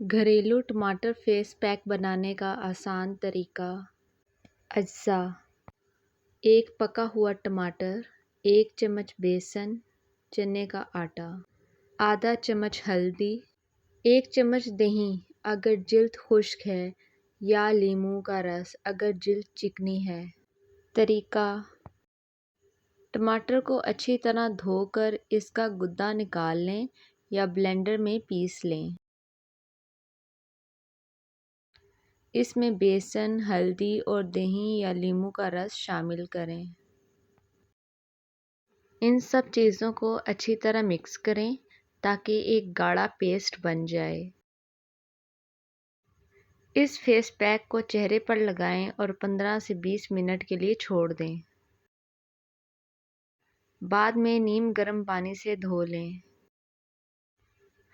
گھریلو ٹماٹر face pack بنانے کا آسان طریقہ۔ اجزاء: ایک پکا ہوا ٹماٹر، 1 چمچ بیسن، چنے کا آٹا، آدھا چمچ ہلدی، 1 چمچ دہی اگر جلد خشک ہے یا لیموں کا رس اگر جلد چکنی ہے۔ طریقہ: ٹماٹر کو اچھی طرح دھو کر اس کا گدا نکال لیں یا بلینڈر میں پیس لیں۔ اس میں بیسن، ہلدی اور دہی یا لیموں کا رس شامل کریں۔ ان سب چیزوں کو اچھی طرح مکس کریں تاکہ ایک گاڑھا پیسٹ بن جائے۔ اس فیس پیک کو چہرے پر لگائیں اور 15 سے 20 منٹ کے لیے چھوڑ دیں۔ بعد میں نیم گرم پانی سے دھو لیں۔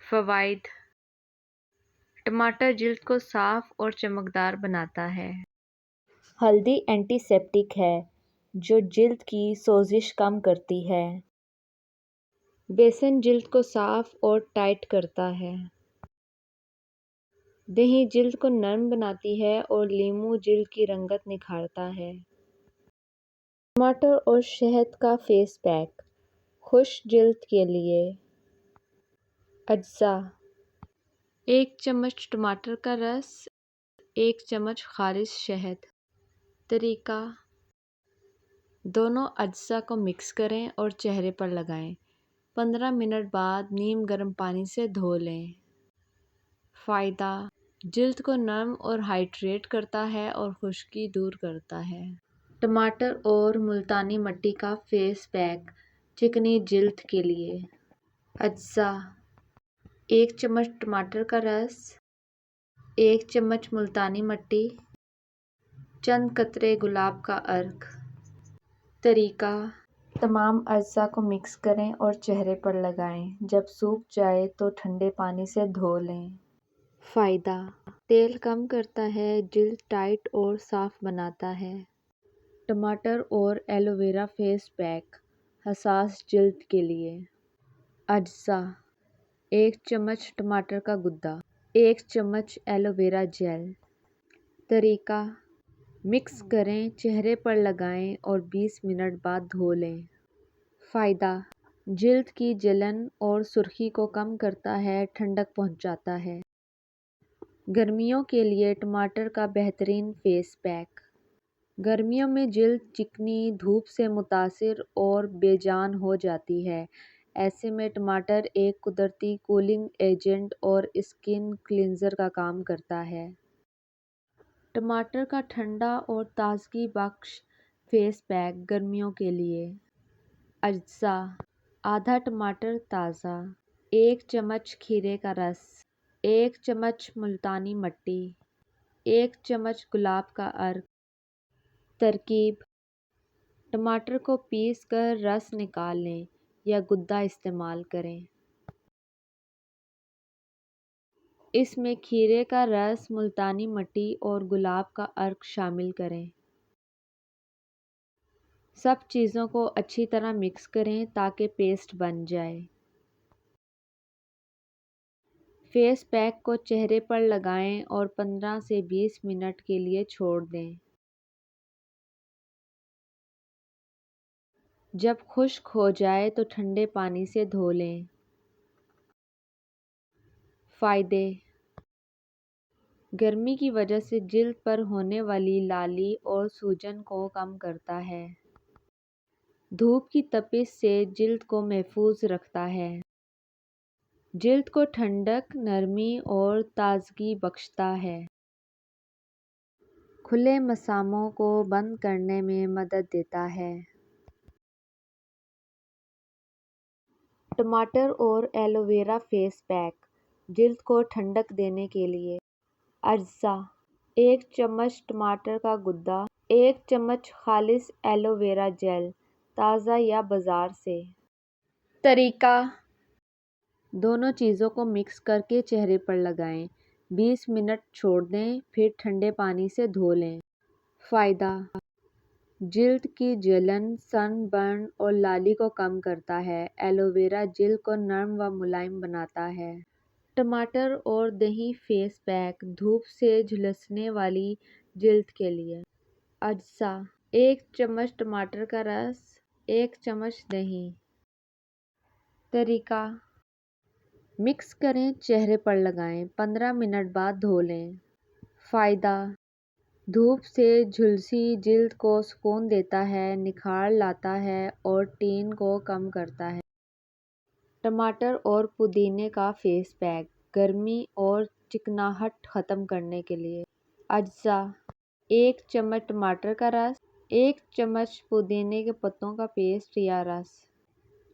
فوائد: ٹماٹر جلد کو صاف اور چمکدار بناتا ہے۔ ہلدی اینٹی سیپٹک ہے جو جلد کی سوزش کم کرتی ہے۔ بیسن جلد کو صاف اور ٹائٹ کرتا ہے۔ دہی جلد کو نرم بناتی ہے اور لیموں جلد کی رنگت نکھارتا ہے۔ ٹماٹر اور شہد کا فیس پیک، خشک جلد کے لیے۔ اجزاء: 1 چمچ ٹماٹر کا رس، 1 چمچ خالص شہد۔ طریقہ: دونوں اجزاء کو مکس کریں اور چہرے پر لگائیں۔ 15 منٹ بعد نیم گرم پانی سے دھو لیں۔ فائدہ: جلد کو نرم اور ہائیڈریٹ کرتا ہے اور خشکی دور کرتا ہے۔ ٹماٹر اور ملتانی مٹی کا فیس پیک، چکنی جلد کے لیے۔ اجزاء: 1 چمچ ٹماٹر کا رس، 1 چمچ ملتانی مٹی، چند قطرے گلاب کا عرق۔ طریقہ: تمام اجزاء کو مکس کریں اور چہرے پر لگائیں۔ جب سوکھ جائے تو ٹھنڈے پانی سے دھو لیں۔ فائدہ: تیل کم کرتا ہے، جلد ٹائٹ اور صاف بناتا ہے۔ ٹماٹر اور ایلو ویرا فیس پیک، حساس جلد کے لیے۔ اجزاء: 1 چمچ ٹماٹر کا گدا، 1 چمچ ایلو ویرا جیل۔ طریقہ: مکس کریں، چہرے پر لگائیں اور 20 منٹ بعد دھو لیں۔ فائدہ: جلد کی جلن اور سرخی کو کم کرتا ہے، ٹھنڈک پہنچاتا ہے۔ گرمیوں کے لیے ٹماٹر کا بہترین فیس پیک۔ گرمیوں میں جلد چکنی، دھوپ سے متاثر اور بے جان ہو جاتی ہے۔ ایسے میں ٹماٹر ایک قدرتی کولنگ ایجنٹ اور اسکن کلینزر کا کام کرتا ہے۔ ٹماٹر کا ٹھنڈا اور تازگی بخش فیس پیک، گرمیوں کے لیے۔ اجزاء: آدھا ٹماٹر تازہ، 1 چمچ کھیرے کا رس، 1 چمچ ملتانی مٹی، 1 چمچ گلاب کا عرق۔ ترکیب: ٹماٹر کو پیس کر رس نکال لیں یا گدا استعمال کریں۔ اس میں کھیرے کا رس، ملتانی مٹی اور گلاب کا عرق شامل کریں۔ سب چیزوں کو اچھی طرح مکس کریں تاکہ پیسٹ بن جائے۔ فیس پیک کو چہرے پر لگائیں اور 15 سے 20 منٹ کے لیے چھوڑ دیں۔ جب خشک ہو جائے تو ٹھنڈے پانی سے دھو لیں۔ فائدے: گرمی کی وجہ سے جلد پر ہونے والی لالی اور سوجن کو کم کرتا ہے۔ دھوپ کی تپش سے جلد کو محفوظ رکھتا ہے۔ جلد کو ٹھنڈک، نرمی اور تازگی بخشتا ہے۔ کھلے مساموں کو بند کرنے میں مدد دیتا ہے۔ ٹماٹر اور ایلو ویرا فیس پیک، جلد کو ٹھنڈک دینے کے لیے۔ اجزاء: 1 چمچ ٹماٹر کا گدا، 1 چمچ خالص ایلو ویرا جیل، تازہ یا بازار سے۔ طریقہ: دونوں چیزوں کو مکس کرکے چہرے پر لگائیں، 20 منٹ چھوڑ دیں، پھر ٹھنڈے پانی سے دھو لیں۔ فائدہ: جلد کی جلن، سن برن اور لالی کو کم کرتا ہے۔ ایلو ویرا جلد کو نرم و ملائم بناتا ہے۔ ٹماٹر اور دہی فیس پیک دھوپ سے جھلسنے والی جلد کے لیے۔ اجزاء: 1 چمچ ٹماٹر کا رس، 1 چمچ دہی۔ طریقہ: مکس کریں، چہرے پر لگائیں، 15 منٹ بعد دھو لیں۔ فائدہ: دھوپ سے جھلسی جلد کو سکون دیتا ہے، نکھار لاتا ہے اور ٹین کو کم کرتا ہے۔ ٹماٹر اور پودینے کا فیس پیک گرمی اور چکناہٹ ختم کرنے کے لیے۔ اجزاء: 1 چمچ ٹماٹر کا رس، 1 چمچ پودینے کے پتوں کا پیسٹ یا رس،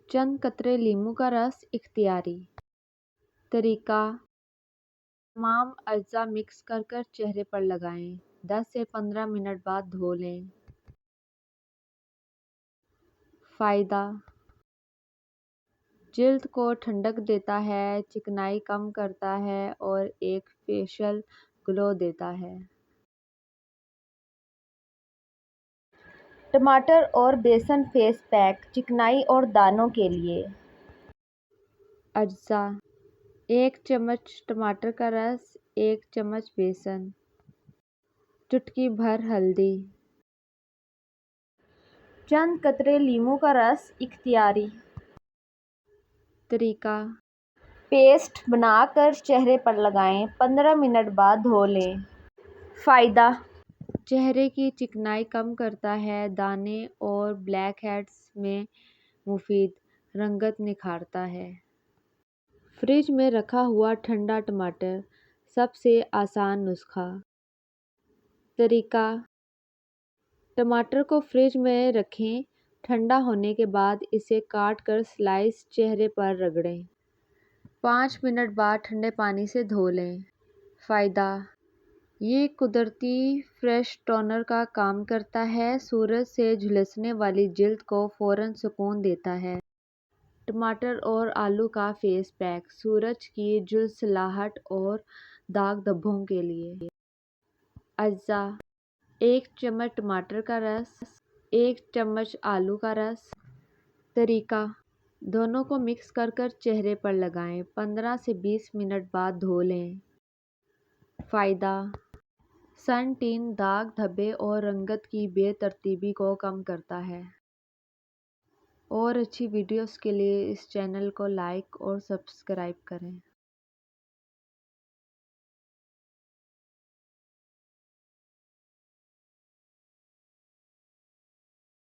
چند قطرے لیموں کا رس اختیاری۔ طریقہ: تمام اجزاء مکس کر چہرے پر لگائیں، 10 سے 15 منٹ بعد دھو لیں۔ فائدہ: جلد کو ٹھنڈک دیتا ہے، چکنائی کم کرتا ہے اور ایک فیشل گلو دیتا ہے۔ ٹماٹر اور بیسن فیس پیک چکنائی اور دانوں کے لیے۔ اجزاء: 1 چمچ ٹماٹر کا رس، 1 چمچ بیسن، چٹکی بھر ہلدی، چند قطرے لیموں کا رس اختیاری۔ طریقہ: پیسٹ بنا کر چہرے پر لگائیں، 15 منٹ بعد دھو لیں۔ فائدہ: چہرے کی چکنائی کم کرتا ہے، دانے اور بلیک ہیڈز میں مفید، رنگت نکھارتا ہے۔ فریج میں رکھا ہوا ٹھنڈا ٹماٹر سب سے آسان نسخہ۔ طریقہ: ٹماٹر کو فریج میں رکھیں، ٹھنڈا ہونے کے بعد اسے کاٹ کر سلائس چہرے پر رگڑیں۔ 5 منٹ بعد ٹھنڈے پانی سے دھو لیں۔ فائدہ: یہ قدرتی فریش ٹونر کا کام کرتا ہے، سورج سے جھلسنے والی جلد کو فوراً سکون دیتا ہے۔ ٹماٹر اور آلو کا فیس پیک سورج کی جلدسلاہٹ اور داغ دھبوں کے لیے۔ اجزاء: 1 چمچ ٹماٹر کا رس، 1 چمچ آلو کا رس۔ طریقہ: دونوں کو مکس کر چہرے پر لگائیں، 15 سے 20 منٹ بعد دھو لیں۔ فائدہ: سن ٹین، داغ دھبے اور رنگت کی بے ترتیبی کو کم کرتا ہے۔ اور اچھی ویڈیوز کے لیے اس چینل کو لائک اور سبسکرائب کریں۔